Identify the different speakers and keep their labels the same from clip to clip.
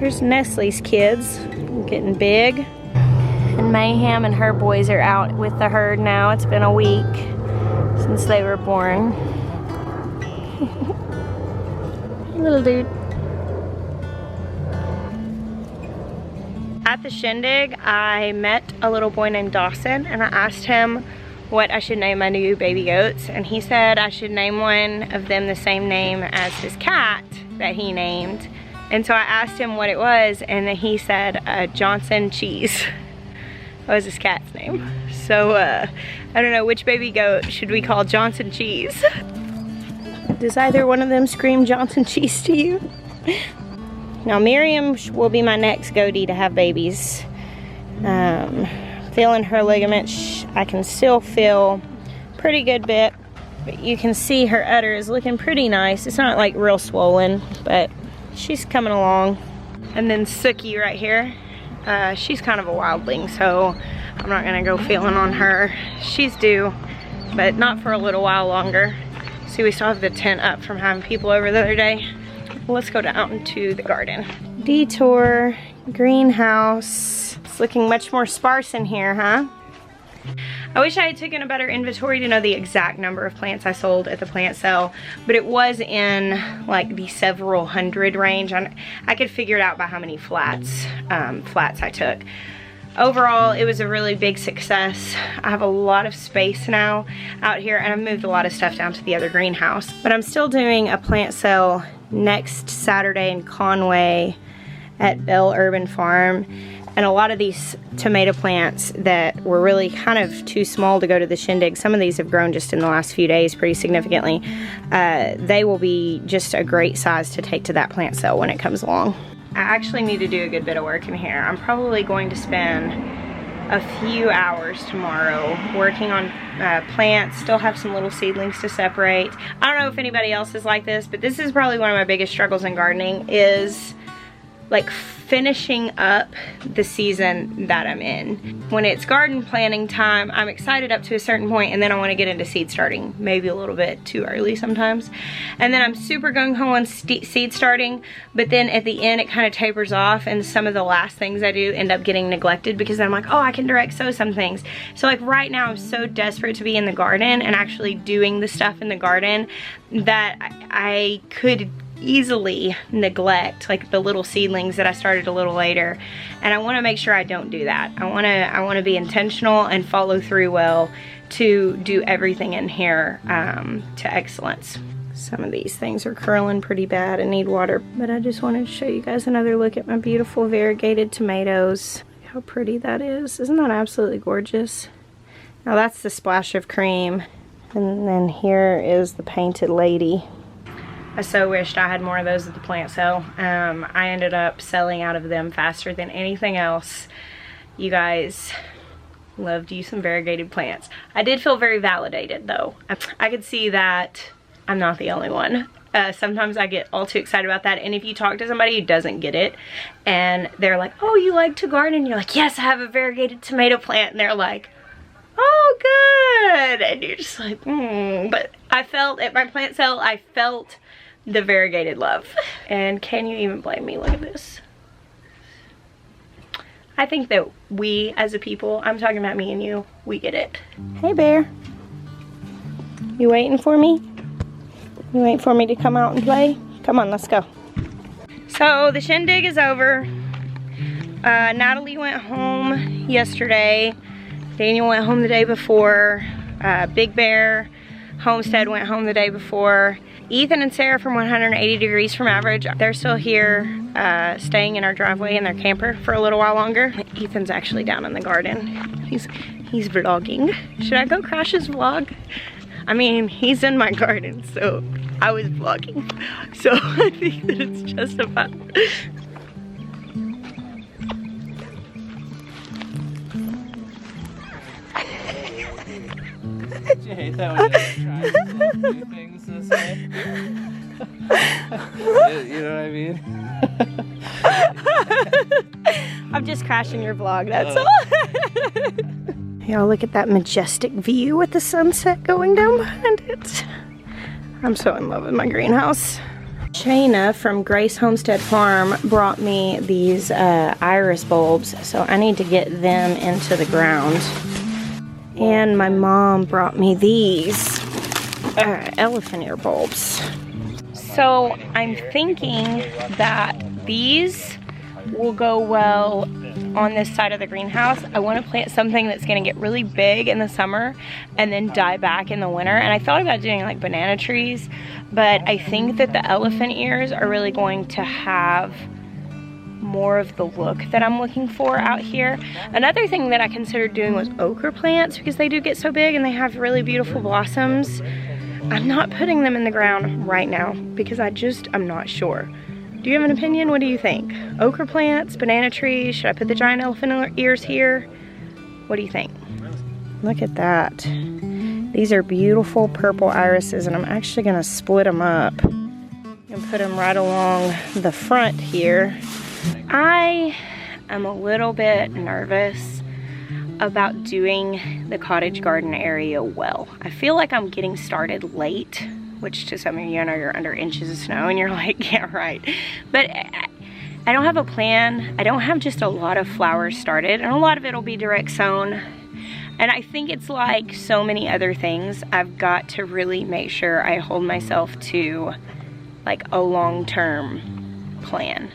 Speaker 1: Here's Nestle's kids getting big. And Mayhem and her boys are out with the herd now. It's been a week since they were born. Little dude. At the shindig, I met a little boy named Dawson, and I asked him what I should name my new baby goats, and he said I should name one of them the same name as his cat that he named. And so I asked him what it was, and then he said Johnson Cheese. That was his cat's name. So I don't know, which baby goat should we call Johnson Cheese? Does either one of them scream Johnson Cheese to you? Now Miriam will be my next goatee to have babies. Feeling her ligaments, I can still feel pretty good bit, but you can see her udder is looking pretty nice. It's not like real swollen, but she's coming along. And then Suki right here, she's kind of a wildling, so I'm not gonna go feeling on her. She's due, but not for a little while longer. See, we still have the tent up from having people over the other day. Let's go down into the garden. Detour, greenhouse. It's looking much more sparse in here, huh? I wish I had taken a better inventory to know the exact number of plants I sold at the plant sale, but it was in like the several hundred range. I could figure it out by how many flats I took. Overall, it was a really big success. I have a lot of space now out here, and I've moved a lot of stuff down to the other greenhouse. But I'm still doing a plant sale next Saturday in Conway at Bell Urban Farm. And a lot of these tomato plants that were really kind of too small to go to the shindig, some of these have grown just in the last few days pretty significantly. They will be just a great size to take to that plant sale when it comes along. I actually need to do a good bit of work in here. I'm probably going to spend a few hours tomorrow working on plants. Still have some little seedlings to separate. I don't know if anybody else is like this, but this is probably one of my biggest struggles in gardening, is like finishing up the season that I'm in. When it's garden planting time, I'm excited up to a certain point, and then I want to get into seed starting, maybe a little bit too early sometimes. And then I'm super gung-ho on seed starting, but then at the end it kind of tapers off, and some of the last things I do end up getting neglected because then I'm like, oh, I can direct sow some things. So like right now I'm so desperate to be in the garden and actually doing the stuff in the garden that I could easily neglect like the little seedlings that I started a little later, and I want to make sure I don't do that. I want to be intentional and follow through well to do everything in here to excellence. Some of these things are curling pretty bad and need water, but I just wanted to show you guys another look at my beautiful variegated tomatoes. Look how pretty that is. Isn't that absolutely gorgeous? Now that's the splash of cream, and then here is the painted lady. I so wished I had more of those at the plant sale. I ended up selling out of them faster than anything else. You guys loved you some variegated plants. I did feel very validated though. I could see that I'm not the only one. Sometimes I get all too excited about that, and if you talk to somebody who doesn't get it and they're like, oh, you like to garden? You're like, yes, I have a variegated tomato plant, and they're like, oh, good, and you're just like, But I felt at my plant sale, I felt the variegated love. And can you even blame me? Look at this. I think that we as a people, I'm talking about me and you, we get it. Hey bear, you waiting for me? You waiting for me to come out and play? Come on, let's go. So the shindig is over. Natalie went home yesterday. Daniel went home the day before. Big Bear Homestead went home the day before. Ethan and Sarah from 180 Degrees from Average, they're still here staying in our driveway in their camper for a little while longer. Ethan's actually down in the garden. He's vlogging. Should I go crash his vlog? I mean, he's in my garden, so I was vlogging. So I think that it's justified.
Speaker 2: Did you hate that when you try to do things this way? You know what I mean?
Speaker 1: I'm just crashing your vlog, that's all. Y'all look at that majestic view with the sunset going down behind it. I'm so in love with my greenhouse. Jaina from Grace Homestead Farm brought me these iris bulbs, so I need to get them into the ground. And my mom brought me these elephant ear bulbs. So I'm thinking that these will go well on this side of the greenhouse. I want to plant something that's going to get really big in the summer and then die back in the winter. And I thought about doing like banana trees, but I think that the elephant ears are really going to have more of the look that I'm looking for out here. Another thing that I considered doing was ochre plants, because they do get so big and they have really beautiful blossoms. I'm not putting them in the ground right now because I'm not sure. Do you have an opinion? What do you think? Ochre plants, banana trees, should I put the giant elephant ears here? What do you think? Look at that. These are beautiful purple irises, and I'm actually gonna split them up and put them right along the front here. I am a little bit nervous about doing the cottage garden area well. I feel like I'm getting started late, which to some of you, I know you're under inches of snow and you're like, yeah, right. But I don't have a plan. I don't have just a lot of flowers started, and a lot of it will be direct sown. And I think it's like so many other things, I've got to really make sure I hold myself to like a long-term plan,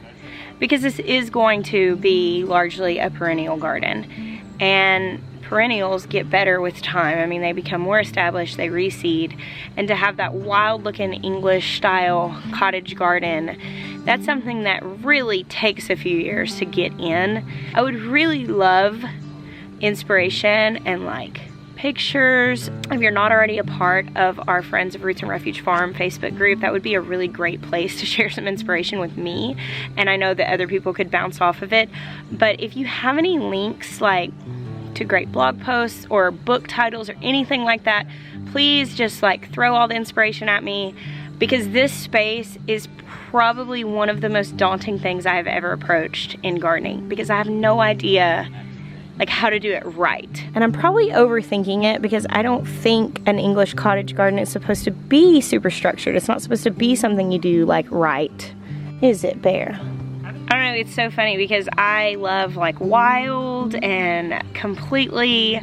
Speaker 1: because this is going to be largely a perennial garden, and perennials get better with time. I mean, they become more established, they reseed, and to have that wild looking English style cottage garden, that's something that really takes a few years to get in. I would really love inspiration and like pictures. If you're not already a part of our Friends of Roots and Refuge Farm Facebook group, that would be a really great place to share some inspiration with me, and I know that other people could bounce off of it. But if you have any links like to great blog posts or book titles or anything like that, please just like throw all the inspiration at me, because this space is probably one of the most daunting things I have ever approached in gardening, because I have no idea like how to do it right. And I'm probably overthinking it, because I don't think an English cottage garden is supposed to be super structured. It's not supposed to be something you do like right. Is it, Bear? I don't know, it's so funny because I love like wild and completely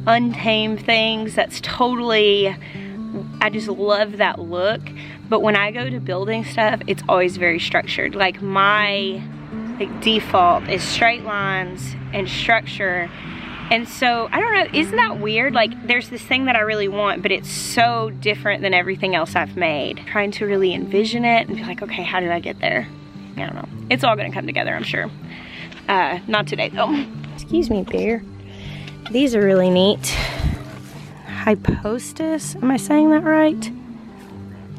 Speaker 1: untamed things. That's totally, I just love that look. But when I go to building stuff, it's always very structured. Like my default is straight lines and structure. And so, I don't know, isn't that weird? Like, there's this thing that I really want, but it's so different than everything else I've made. Trying to really envision it and be like, okay, how did I get there? I don't know. It's all gonna come together, I'm sure. Not today, though. Excuse me, Bear. These are really neat. Hypostis, am I saying that right?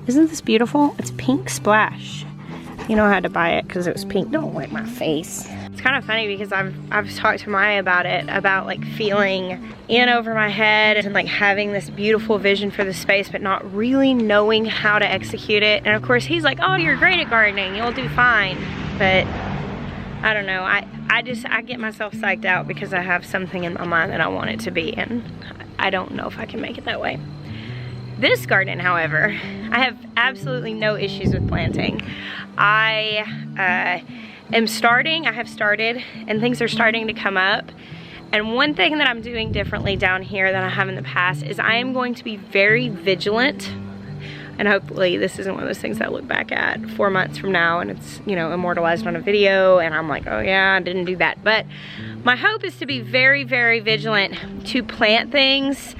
Speaker 1: Isn't this beautiful? It's pink splash. You know, I had to buy it because it was pink. Don't wipe my face. It's kind of funny because I've talked to Maya about it, about like feeling in over my head and like having this beautiful vision for the space, but not really knowing how to execute it. And of course he's like, oh, you're great at gardening, you'll do fine. But I don't know, I get myself psyched out because I have something in my mind that I want it to be, and I don't know if I can make it that way. This garden, however, I have absolutely no issues with planting. I have started, and things are starting to come up. And one thing that I'm doing differently down here than I have in the past is I am going to be very vigilant. And hopefully this isn't one of those things that I look back at 4 months from now and it's, you know, immortalized on a video and I'm like, oh yeah, I didn't do that. But my hope is to be very, very vigilant to plant things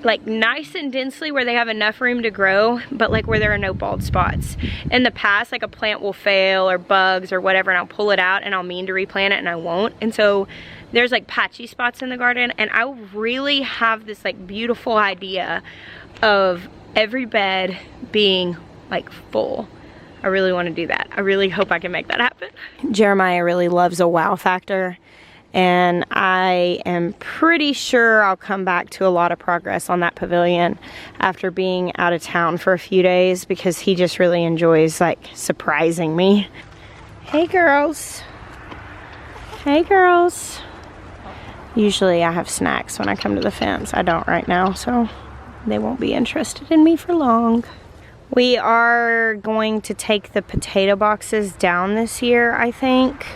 Speaker 1: like nice and densely where they have enough room to grow, but like where there are no bald spots. In the past, like a plant will fail or bugs or whatever, and I'll pull it out and I'll mean to replant it and I won't. And so there's like patchy spots in the garden, and I really have this like beautiful idea of every bed being like full. I really want to do that. I really hope I can make that happen. Jeremiah really loves a wow factor, and I am pretty sure I'll come back to a lot of progress on that pavilion after being out of town for a few days, because he just really enjoys like surprising me. Hey girls. Hey girls. Usually I have snacks when I come to the fence. I don't right now, so they won't be interested in me for long. We are going to take the potato boxes down this year, I think,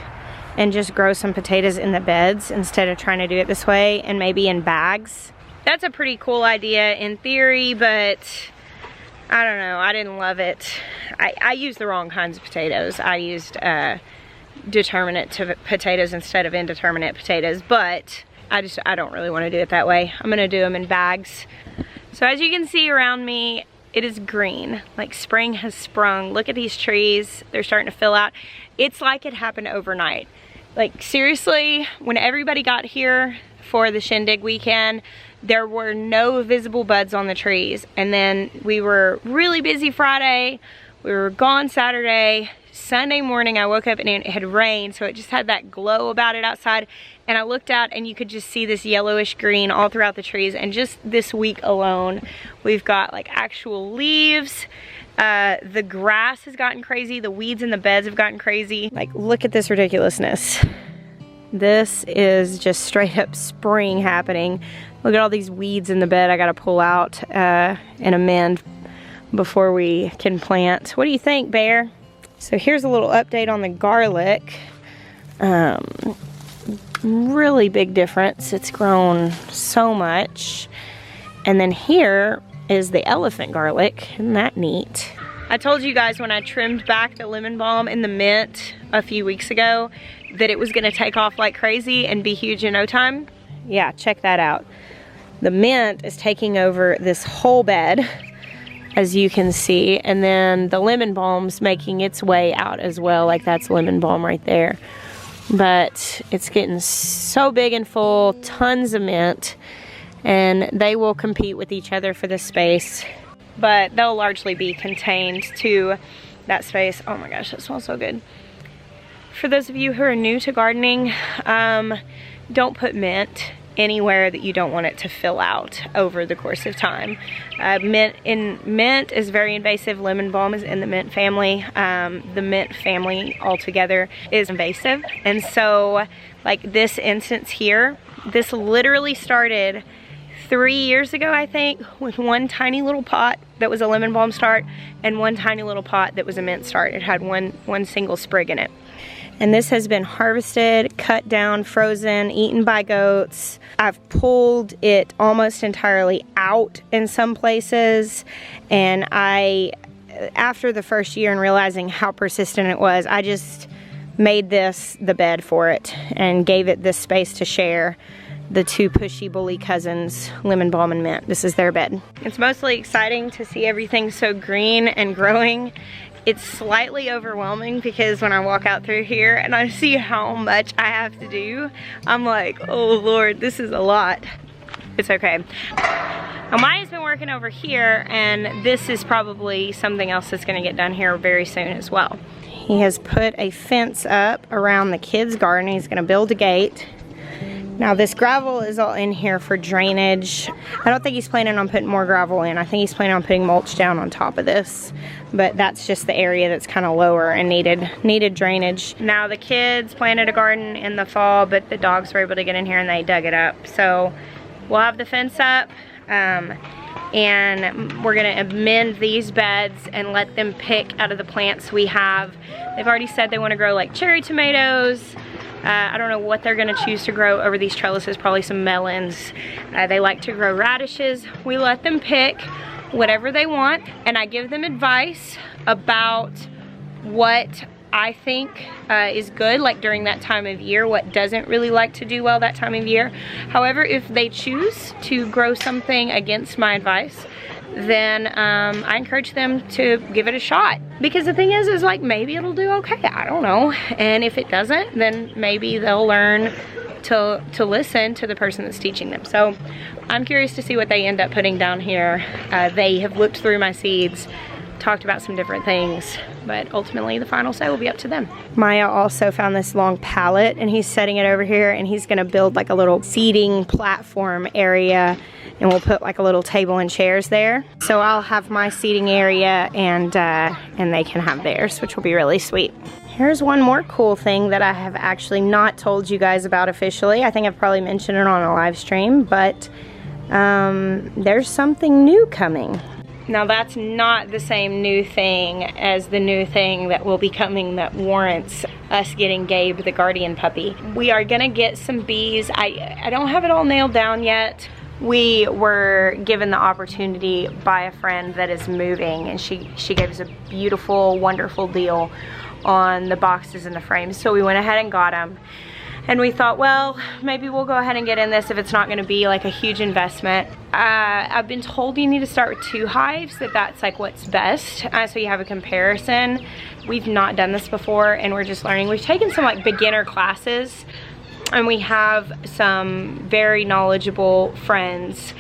Speaker 1: and just grow some potatoes in the beds instead of trying to do it this way, and maybe in bags. That's a pretty cool idea in theory, but I don't know, I didn't love it. I used the wrong kinds of potatoes. I used determinate potatoes instead of indeterminate potatoes, but I don't really want to do it that way. I'm gonna do them in bags. So as you can see around me, it is green, like spring has sprung. Look at these trees, they're starting to fill out. It's like it happened overnight. Like seriously, when everybody got here for the shindig weekend, there were no visible buds on the trees. And then we were really busy Friday, we were gone Saturday. Sunday morning I woke up and it had rained, so it just had that glow about it outside. And I looked out and you could just see this yellowish green all throughout the trees. And just this week alone, we've got like actual leaves. The grass has gotten crazy. The weeds in the beds have gotten crazy. Like, look at this ridiculousness. This is just straight up spring happening. Look at all these weeds in the bed I gotta pull out and amend before we can plant. What do you think, Bear? So here's a little update on the garlic. Really big difference. It's grown so much. And then here is the elephant garlic. Isn't that neat? I told you guys when I trimmed back the lemon balm and the mint a few weeks ago that it was gonna take off like crazy and be huge in no time. Yeah, check that out. The mint is taking over this whole bed, as you can see, and then the lemon balm's making its way out as well. Like, that's lemon balm right there. But it's getting so big and full, tons of mint, and they will compete with each other for this space, but they'll largely be contained to that space. Oh my gosh, that smells so good. For those of you who are new to gardening, don't put mint anywhere that you don't want it to fill out over the course of time. Mint is very invasive. Lemon balm is in the mint family. The mint family altogether is invasive. And so, like this instance here, this literally started 3 years ago, I think, with one tiny little pot that was a lemon balm start and one tiny little pot that was a mint start. It had one single sprig in it. And this has been harvested, cut down, frozen, eaten by goats. I've pulled it almost entirely out in some places. And after the first year and realizing how persistent it was, I just made this the bed for it and gave it this space to share. The two pushy bully cousins, lemon balm and mint. This is their bed. It's mostly exciting to see everything so green and growing. It's slightly overwhelming because when I walk out through here and I see how much I have to do, I'm like, oh Lord, this is a lot. It's okay. Now Maya's been working over here, and this is probably something else that's gonna get done here very soon as well. He has put a fence up around the kids' garden. He's gonna build a gate. Now this gravel is all in here for drainage. I don't think he's planning on putting more gravel in. I think he's planning on putting mulch down on top of this. But that's just the area that's kind of lower and needed drainage. Now the kids planted a garden in the fall, but the dogs were able to get in here and they dug it up. So we'll have the fence up, and we're gonna amend these beds and let them pick out of the plants we have. They've already said they wanna grow like cherry tomatoes. I don't know what they're gonna choose to grow over these trellises, probably some melons. They like to grow radishes. We let them pick whatever they want, and I give them advice about what I think is good, like during that time of year, what doesn't really like to do well that time of year. However, if they choose to grow something against my advice, then I encourage them to give it a shot. Because the thing is like, maybe it'll do okay, I don't know. And if it doesn't, then maybe they'll learn to listen to the person that's teaching them. So I'm curious to see what they end up putting down here. They have looked through my seeds, talked about some different things, but ultimately the final say will be up to them. Maya also found this long pallet, and he's setting it over here, and he's gonna build like a little seating platform area, and we'll put like a little table and chairs there. So I'll have my seating area, and they can have theirs, which will be really sweet. Here's one more cool thing that I have actually not told you guys about officially. I think I've probably mentioned it on a live stream, but there's something new coming. Now that's not the same new thing as the new thing that will be coming that warrants us getting Gabe, the guardian puppy. We are gonna get some bees. I don't have it all nailed down yet. We were given the opportunity by a friend that is moving, and she gave us a beautiful, wonderful deal on the boxes and the frames. So we went ahead and got them. And we thought, well, maybe we'll go ahead and get in this if it's not gonna be like a huge investment. I've been told you need to start with 2 hives, that's like what's best, so you have a comparison. We've not done this before, and we're just learning. We've taken some like beginner classes, and we have some very knowledgeable friends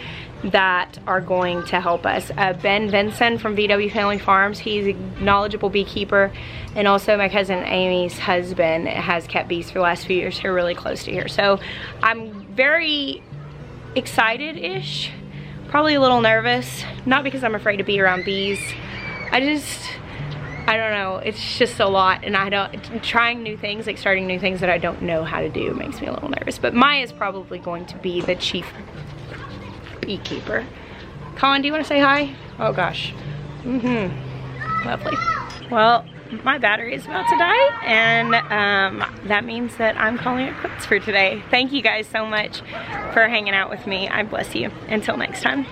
Speaker 1: that are going to help us. Ben Vinson from VW Family Farms, he's a knowledgeable beekeeper, and also my cousin Amy's husband has kept bees for the last few years here really close to here. So I'm very excited-ish, probably a little nervous, not because I'm afraid to be around bees. I don't know, it's just a lot, and trying new things, like starting new things that I don't know how to do makes me a little nervous. But Maya's probably going to be the chief beekeeper. Colin, do you want to say hi? Oh gosh. Lovely. Well, my battery is about to die, and that means that I'm calling it quits for today. Thank you guys so much for hanging out with me. I bless you. Until next time.